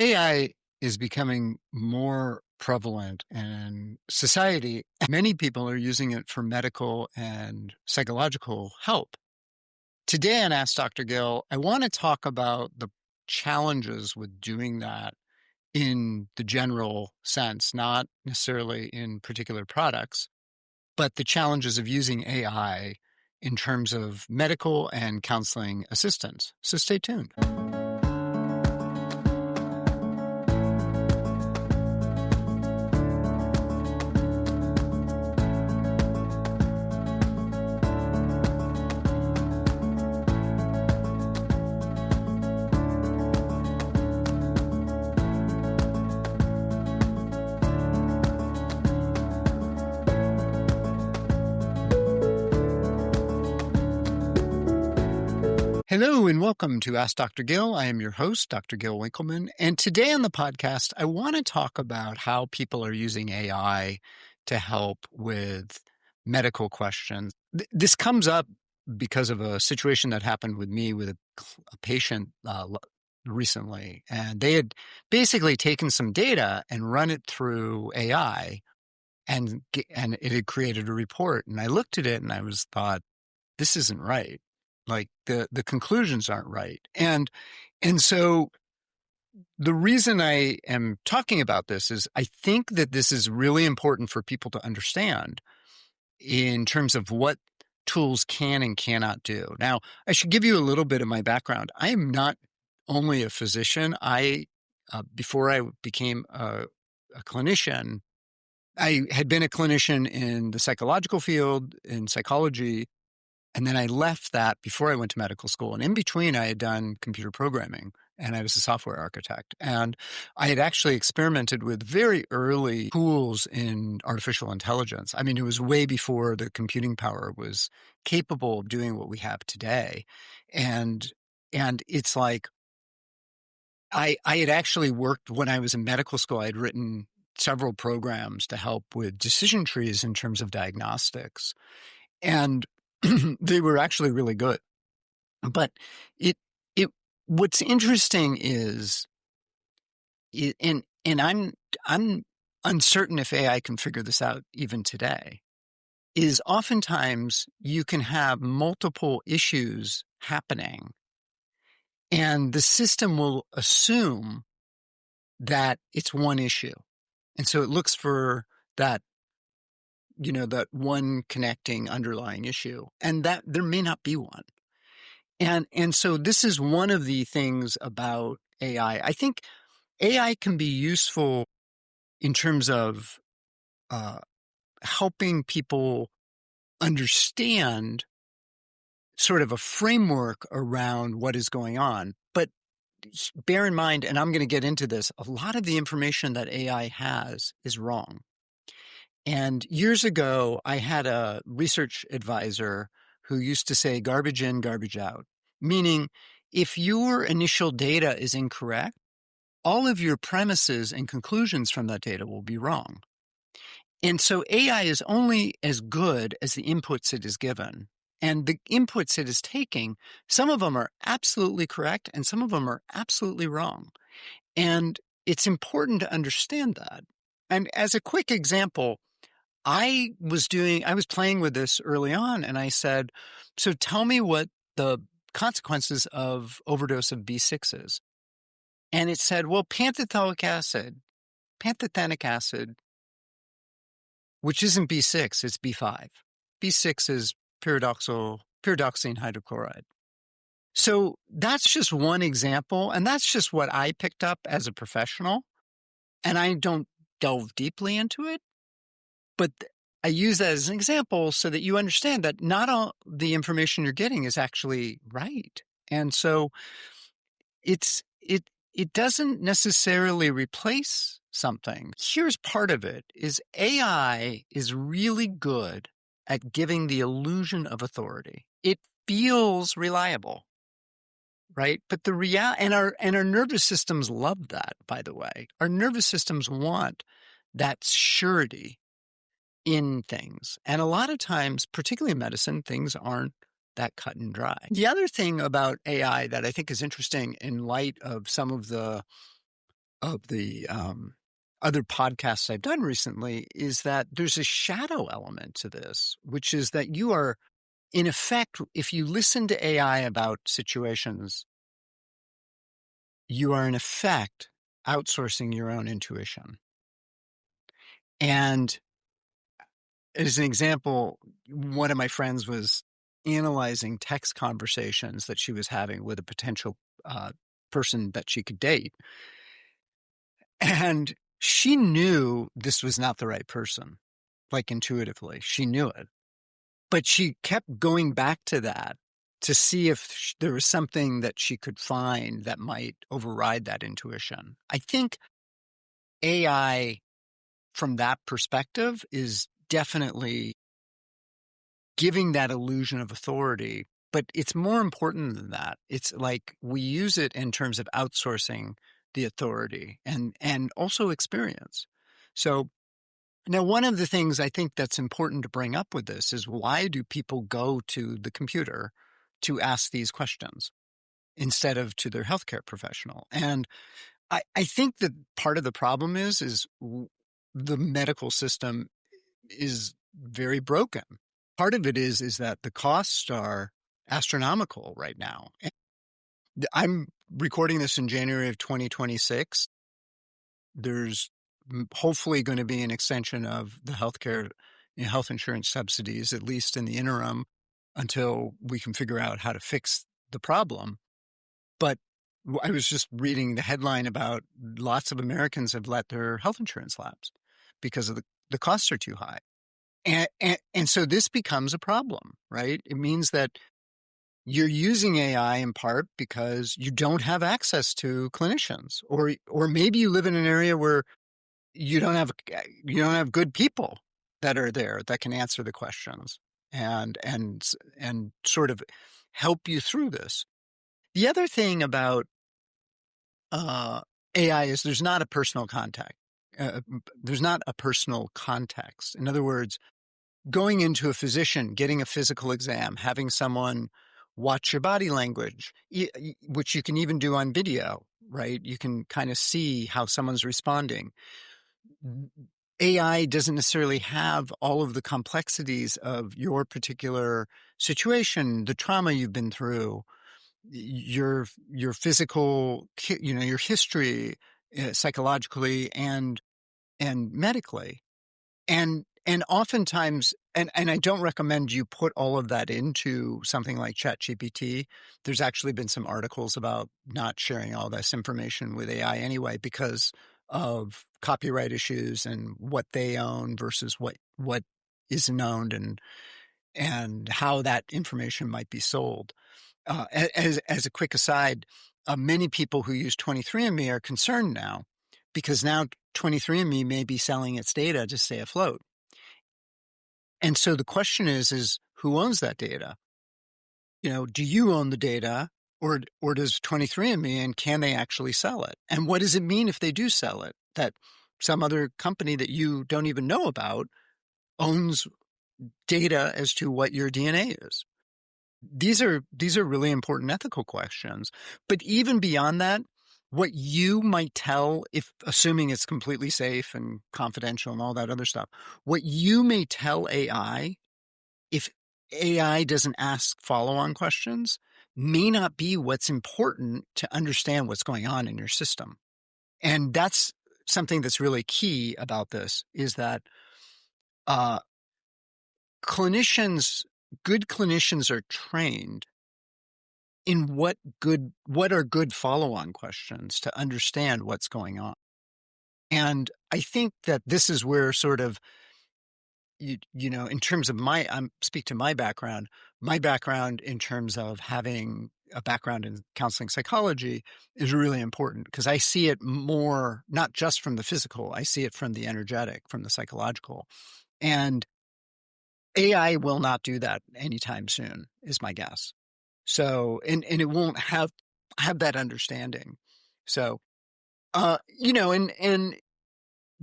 AI is becoming more prevalent in society. Many people are using it for medical and psychological help. Today on Ask Dr. Gill, I want to talk about the challenges with doing that in the general sense, not necessarily in particular products, but the challenges of using AI in terms of medical and counseling assistance. So stay tuned. Hello and welcome to Ask Dr. Gill. I am your host, Dr. Gil Winkelman. And today on the podcast, I want to talk about how people are using AI to help with medical questions. This comes up because of a situation that happened with me with a patient recently. And they had basically taken some data and run it through AI, and it had created a report. And I looked at it and I thought, this isn't right. Like the conclusions aren't right. And so the reason I am talking about this is I think that this is really important for people to understand in terms of what tools can and cannot do. Now, I should give you a little bit of my background. I am not only a physician. Before I became a clinician, I had been a clinician in the psychological field, in psychology. And then I left that before I went to medical school. And in between, I had done computer programming and I was a software architect. And I had actually experimented with very early tools in artificial intelligence. I mean, it was way before the computing power was capable of doing what we have today. And it's like, I had actually worked when I was in medical school. I had written several programs to help with decision trees in terms of diagnostics. And they were actually really good. But what's interesting is, and I'm uncertain if AI can figure this out even today, is oftentimes you can have multiple issues happening and the system will assume that it's one issue. And so it looks for that one connecting underlying issue, and that there may not be one. And so this is one of the things about AI. I think AI can be useful in terms of helping people understand sort of a framework around what is going on. But bear in mind, and I'm going to get into this, a lot of the information that AI has is wrong. And years ago, I had a research advisor who used to say garbage in, garbage out, meaning if your initial data is incorrect, all of your premises and conclusions from that data will be wrong. And so AI is only as good as the inputs it is given. And the inputs it is taking, some of them are absolutely correct and some of them are absolutely wrong. And it's important to understand that. And as a quick example, I was playing with this early on and I said, so tell me what the consequences of overdose of B6 is. And it said, well, pantothenic acid, which isn't B6, it's B5. B6 is pyridoxine hydrochloride. So that's just one example. And that's just what I picked up as a professional. And I don't delve deeply into it. But I use that as an example so that you understand that not all the information you're getting is actually right. And so it doesn't necessarily replace something. Here's part of it is AI is really good at giving the illusion of authority. It feels reliable, right? But and our nervous systems love that, by the way. Our nervous systems want that surety in things. And a lot of times, particularly in medicine, things aren't that cut and dry. The other thing about AI that I think is interesting in light of some of the of the other podcasts I've done recently is that there's a shadow element to this, which is that you are, in effect, if you listen to AI about situations, you are in effect outsourcing your own intuition. And as an example, one of my friends was analyzing text conversations that she was having with a potential person that she could date. And she knew this was not the right person, like intuitively. She knew it. But she kept going back to that to see if there was something that she could find that might override that intuition. I think AI, from that perspective, is definitely giving that illusion of authority. But it's more important than that. It's like we use it in terms of outsourcing the authority and also experience. So now, one of the things I think that's important to bring up with this is why do people go to the computer to ask these questions instead of to their healthcare professional? And I think that part of the problem is the medical system is very broken. Part of it is that the costs are astronomical right now. And I'm recording this in January of 2026. There's hopefully going to be an extension of the healthcare, health insurance subsidies, at least in the interim, until we can figure out how to fix the problem. But I was just reading the headline about lots of Americans have let their health insurance lapse because of the costs are too high. And so this becomes a problem, right? It means that you're using AI in part because you don't have access to clinicians, or maybe you live in an area where you don't have good people that are there that can answer the questions and sort of help you through this. The other thing about AI is there's not a personal contact. There's not a personal context. In other words, going into a physician, getting a physical exam, having someone watch your body language, which you can even do on video, right? You can kind of see how someone's responding. AI doesn't necessarily have all of the complexities of your particular situation, the trauma you've been through, your physical, your history, psychologically and medically. And oftentimes, and I don't recommend you put all of that into something like ChatGPT. There's actually been some articles about not sharing all this information with AI anyway because of copyright issues and what they own versus what isn't owned and how that information might be sold. As a quick aside, many people who use 23andMe are concerned now because now 23andMe may be selling its data to stay afloat. And so the question is who owns that data? Do you own the data or does 23andMe, and can they actually sell it? And what does it mean if they do sell it? That some other company that you don't even know about owns data as to what your DNA is. These are really important ethical questions. But even beyond that, what you might tell, if assuming it's completely safe and confidential and all that other stuff, what you may tell AI, if AI doesn't ask follow-on questions, may not be what's important to understand what's going on in your system. And that's something that's really key about this is that good clinicians are trained in what are good follow-on questions to understand what's going on. And I think that this is where sort of, in terms of speak to my background in terms of having a background in counseling psychology is really important because I see it more, not just from the physical, I see it from the energetic, from the psychological. And AI will not do that anytime soon, is my guess. So, and it won't have that understanding. So, and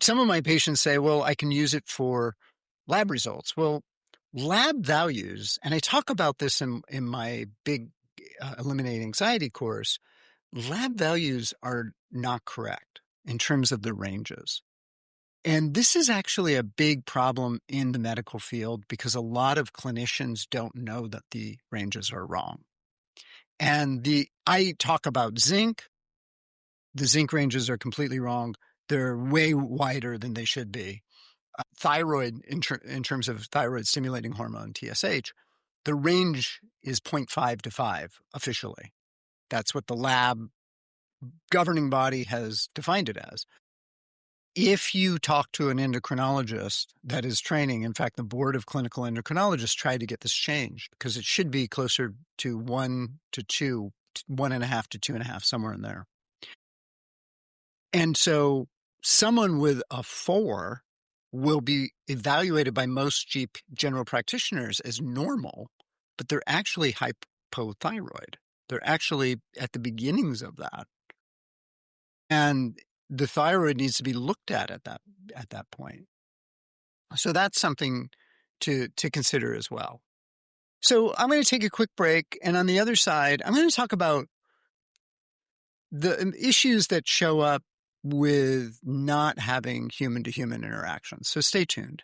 some of my patients say, well, I can use it for lab results. Well, lab values, and I talk about this in my big Eliminate Anxiety course, lab values are not correct. in terms of the ranges. And this is actually a big problem in the medical field because a lot of clinicians don't know that the ranges are wrong. And I talk about zinc. The zinc ranges are completely wrong. They're way wider than they should be. Thyroid, in terms of thyroid stimulating hormone, TSH, the range is 0.5 to 5 officially. That's what the lab governing body has defined it as. If you talk to an endocrinologist that is training, in fact, the board of clinical endocrinologists tried to get this changed because it should be closer to 1 to 2, 1.5 to 2.5, somewhere in there. And so someone with a 4 will be evaluated by most general practitioners as normal, but they're actually hypothyroid. They're actually at the beginnings of that. And the thyroid needs to be looked at that point. So that's something to consider as well. So I'm going to take a quick break. And on the other side, I'm going to talk about the issues that show up with not having human-to-human interactions. So stay tuned.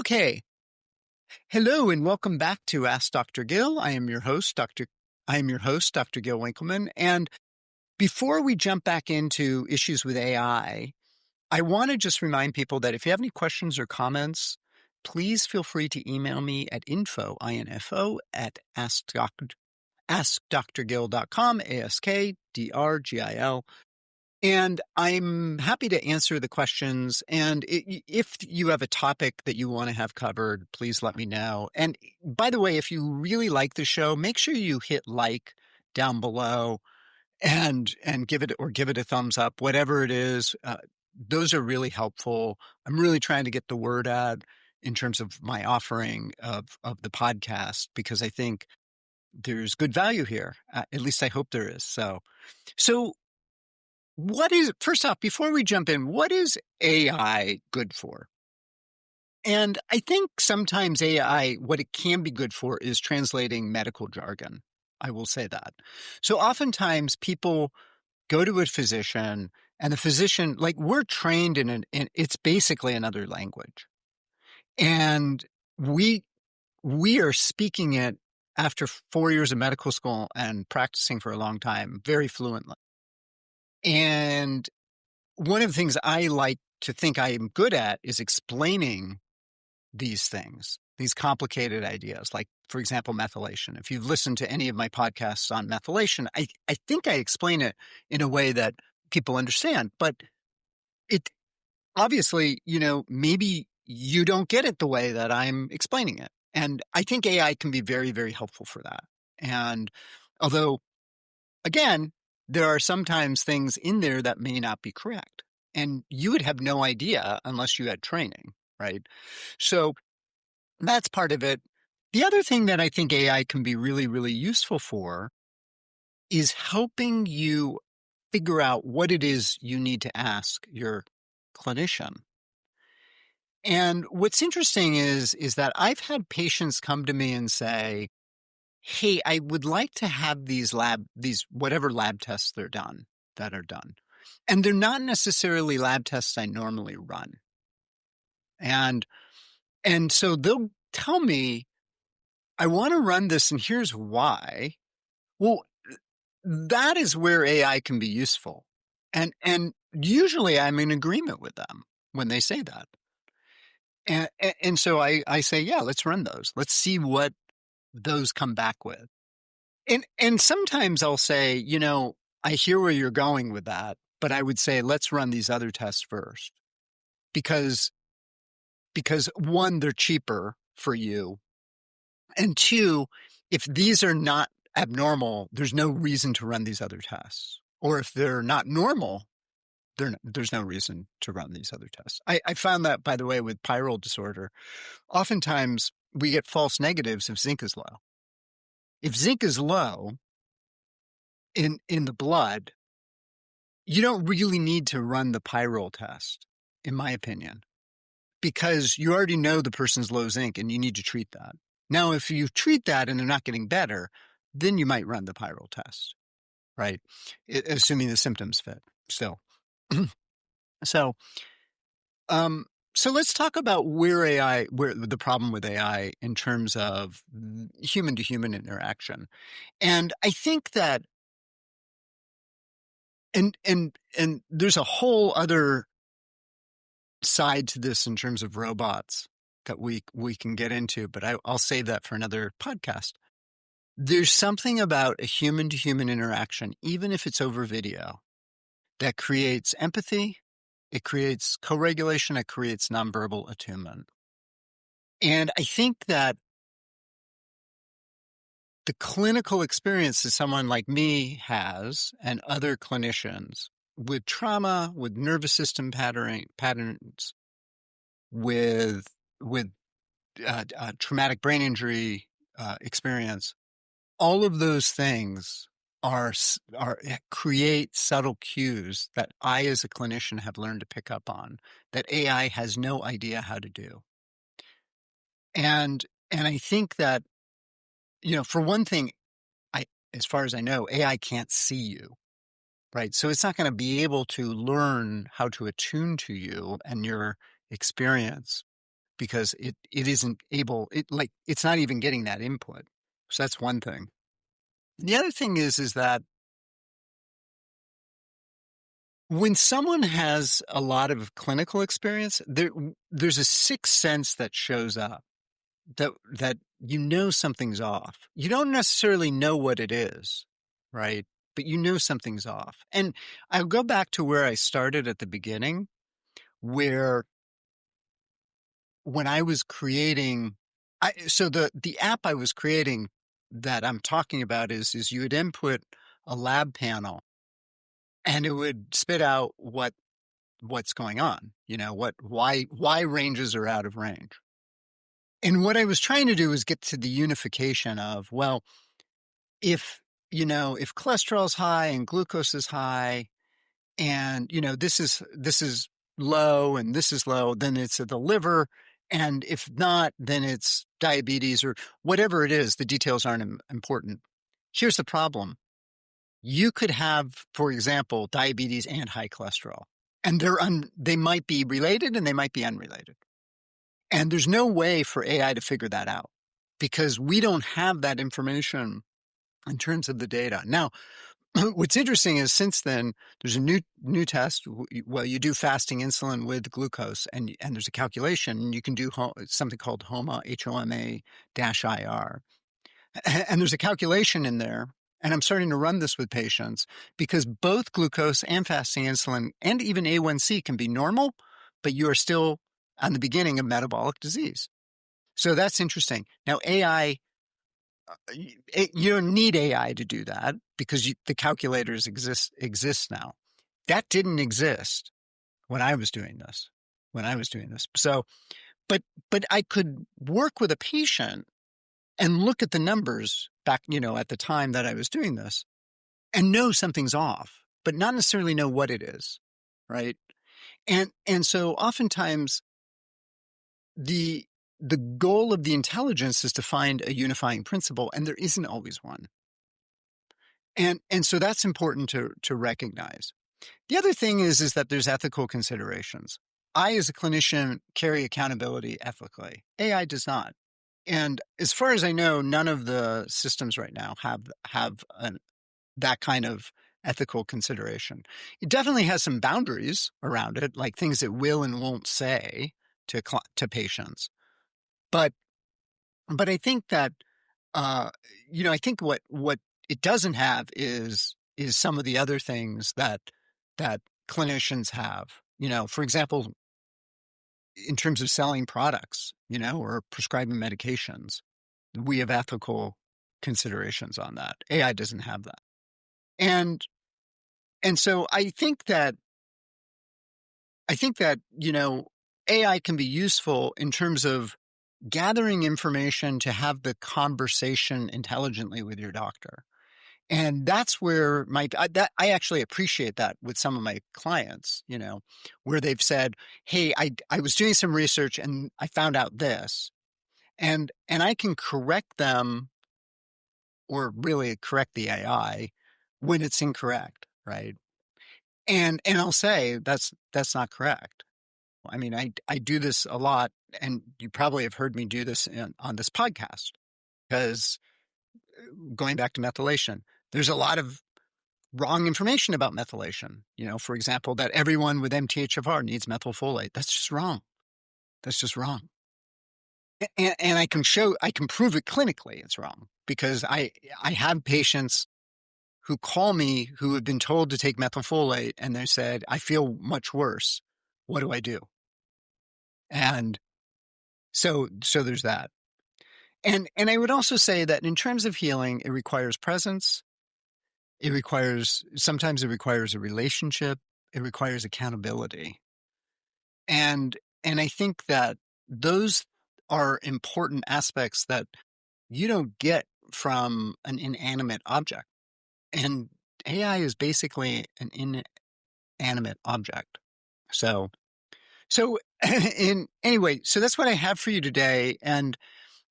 Okay. Hello and welcome back to Ask Dr. Gil. I am your host, Dr. Gil Winkelman. And before we jump back into issues with AI, I want to just remind people that if you have any questions or comments, please feel free to email me at info at askdrgil.com, ASKDRGIL. And I'm happy to answer the questions. And if you have a topic that you want to have covered, please let me know. And by the way, if you really like the show, make sure you hit like down below and give it a thumbs up, whatever it is. Those are really helpful. I'm really trying to get the word out in terms of my offering of the podcast, because I think there's good value here. At least I hope there is. So first off, before we jump in, what is AI good for? And I think sometimes AI, what it can be good for is translating medical jargon. I will say that. So oftentimes people go to a physician and the physician, like, we're trained in it's basically another language. And we are speaking it after 4 years of medical school and practicing for a long time, very fluently. And one of the things I like to think I am good at is explaining these things, these complicated ideas, like, for example, methylation. If you've listened to any of my podcasts on methylation, I think I explain it in a way that people understand, but it obviously, maybe you don't get it the way that I'm explaining it. And I think AI can be very, very helpful for that. And although, again, there are sometimes things in there that may not be correct. And you would have no idea unless you had training, right? So that's part of it. The other thing that I think AI can be really, really useful for is helping you figure out what it is you need to ask your clinician. And what's interesting is that I've had patients come to me and say, "Hey, I would like to have these whatever lab tests that are done." And they're not necessarily lab tests I normally run. And so they'll tell me, "I want to run this and here's why." Well, that is where AI can be useful. And usually I'm in agreement with them when they say that. And so I say, "Yeah, let's run those. Let's see what those come back with." And sometimes I'll say, "I hear where you're going with that, but I would say let's run these other tests first because one, they're cheaper for you, and two, if these are not abnormal, there's no reason to run these other tests. Or if they're not normal, there's no reason to run these other tests." I found that, by the way, with pyrrole disorder, oftentimes we get false negatives if zinc is low. If zinc is low in the blood, you don't really need to run the pyrrole test, in my opinion, because you already know the person's low zinc and you need to treat that. Now, if you treat that and they're not getting better, then you might run the pyrrole test, right? Assuming the symptoms fit still. So, um, so let's talk about where the problem with AI in terms of human to human interaction. And I think that, and there's a whole other side to this in terms of robots that we can get into, but I'll save that for another podcast. There's something about a human to human interaction, even if it's over video, that creates empathy. It creates co-regulation. It creates nonverbal attunement. And I think that the clinical experience that someone like me has and other clinicians with trauma, with nervous system patterns, with traumatic brain injury experience, all of those things create subtle cues that I, as a clinician, have learned to pick up on that AI has no idea how to do. And I think that, for one thing, as far as I know, AI can't see you, right? So it's not going to be able to learn how to attune to you and your experience because it isn't able, it's not even getting that input. So that's one thing. The other thing is that when someone has a lot of clinical experience, there's a sixth sense that shows up that something's off. You don't necessarily know what it is, right? But something's off. And I'll go back to where I started at the beginning, where when I was creating, so the app I was creating that I'm talking about is you would input a lab panel and it would spit out what's going on, why ranges are out of range. And what I was trying to do was get to the unification of, well, if cholesterol is high and glucose is high and, this is low and this is low, then it's the liver. And if not, then it's diabetes or whatever it is. The details aren't important. Here's the problem. You could have, for example, diabetes and high cholesterol, and they might be related and they might be unrelated. And there's no way for AI to figure that out because we don't have that information in terms of the data. Now, what's interesting is since then, there's a new test. Well, you do fasting insulin with glucose, and there's a calculation. And you can do something called HOMA, HOMA-IR. And there's a calculation in there. And I'm starting to run this with patients because both glucose and fasting insulin and even A1C can be normal, but you are still on the beginning of metabolic disease. So that's interesting. Now, AI, you don't need AI to do that because the calculators exist now. That didn't exist when I was doing this. So, but I could work with a patient and look at the numbers back, at the time that I was doing this and know something's off, but not necessarily know what it is. Right. And so oftentimes the goal of the intelligence is to find a unifying principle, and there isn't always one. And so that's important to recognize. The other thing is that there's ethical considerations. I, as a clinician, carry accountability ethically. AI does not. And as far as I know, none of the systems right now have that kind of ethical consideration. It definitely has some boundaries around it, like things it will and won't say to patients. But I think that I think what it doesn't have is some of the other things that clinicians have. For example, in terms of selling products, or prescribing medications, we have ethical considerations on that. AI doesn't have that. And so I think that AI can be useful in terms of gathering information to have the conversation intelligently with your doctor. And that's where I actually appreciate that with some of my clients, where they've said, hey, I was doing some research and I found out this, and I can correct them, or really correct the AI when it's incorrect. Right. And I'll say, that's not correct. I mean, I do this a lot, and you probably have heard me do this on this podcast, because going back to methylation, there's a lot of wrong information about methylation. For example, that everyone with MTHFR needs methylfolate. That's just wrong. That's just wrong. And I can prove it clinically it's wrong, because I have patients who call me who have been told to take methylfolate, and they said, I feel much worse. What do I do? And so there's that. And I would also say that in terms of healing, it requires presence. Sometimes it requires a relationship. It requires accountability. And I think that those are important aspects that you don't get from an inanimate object. And AI is basically an inanimate object. So anyway, so that's what I have for you today. And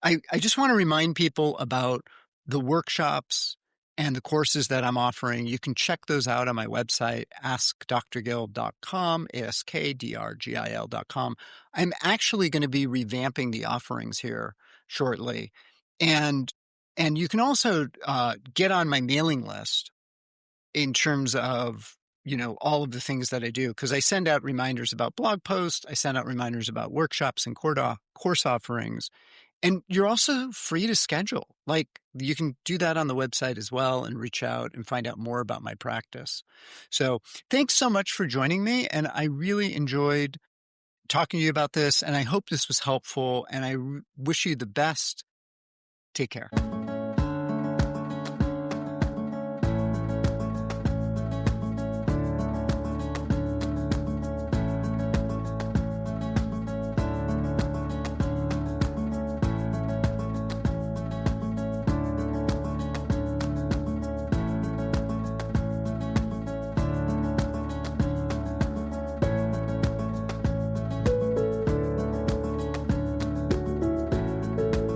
I just want to remind people about the workshops and the courses that I'm offering. You can check those out on my website, askdrgil.com, askdrgil.com. I'm actually going to be revamping the offerings here shortly. And you can also get on my mailing list in terms of, all of the things that I do, because I send out reminders about blog posts. I send out reminders about workshops and course offerings. And you're also free to schedule. Like, you can do that on the website as well, and reach out and find out more about my practice. So thanks so much for joining me. And I really enjoyed talking to you about this. And I hope this was helpful. And I wish you the best. Take care.